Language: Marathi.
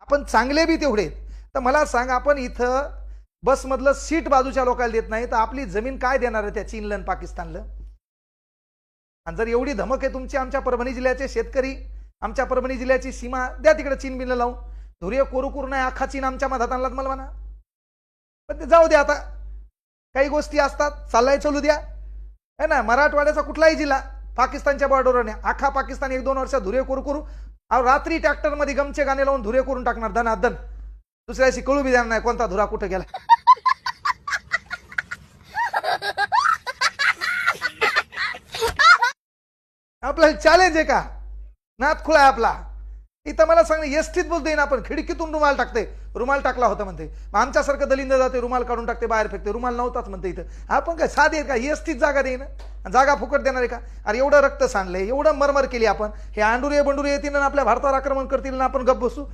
आपण चांगले बी तेवढे आहेत. तर मला सांग, आपण इथं बसमधलं सीट बाजूच्या लोकांना देत नाही तर आपली जमीन काय देणार आहे त्या चीनला आणि पाकिस्तानला? आणि जर एवढी धमक आहे तुमची आमच्या परभणी जिल्ह्याचे शेतकरी, आमच्या परभणी जिल्ह्याची सीमा द्या तिकडे चीन बिन लावून. धुरिय कोरू नाही अख्खा चीन आमच्या मधात आणलात मला म्हणा. पण ते जाऊ द्या, आता काही गोष्टी असतात, चाललाय चालू द्या. है ना, मराठवाड्याचा कुठलाही जिल्हा पाकिस्तानच्या बॉर्डरवर नाही, अख्खा पाकिस्तान 1-2 वर्षात धुरे करू रात्री ट्रॅक्टरमध्ये गमचे गाणे लावून धुरे करून टाकणार धनाधन. दुसऱ्याशी कळू बी देणार नाही कोणता धुरा कुठे गेला. आपल्याला चॅलेंज आहे का? नात खुळा आहे आपला. इथं मला सांग, एसटीत बोलतोय ना आपण, खिडकीतून रुमाल टाकते, रुमाल टाकला होता म्हणते. आमच्यासारखं दलिंद जाते, रुमाल काढून टाकते, बाहेर फेकते, रुमाल नव्हताच म्हणते. इथं आपण काय साधे का? एसटीत जागा देईन, जागा फुकट देणार आहे का? अरे एवढं रक्त सांडलंय, एवढं मरमर केली आपण, हे आंडुरे बंडुरे येतील ना आपल्या भारतावर आक्रमण करतील ना आपण गप बसू?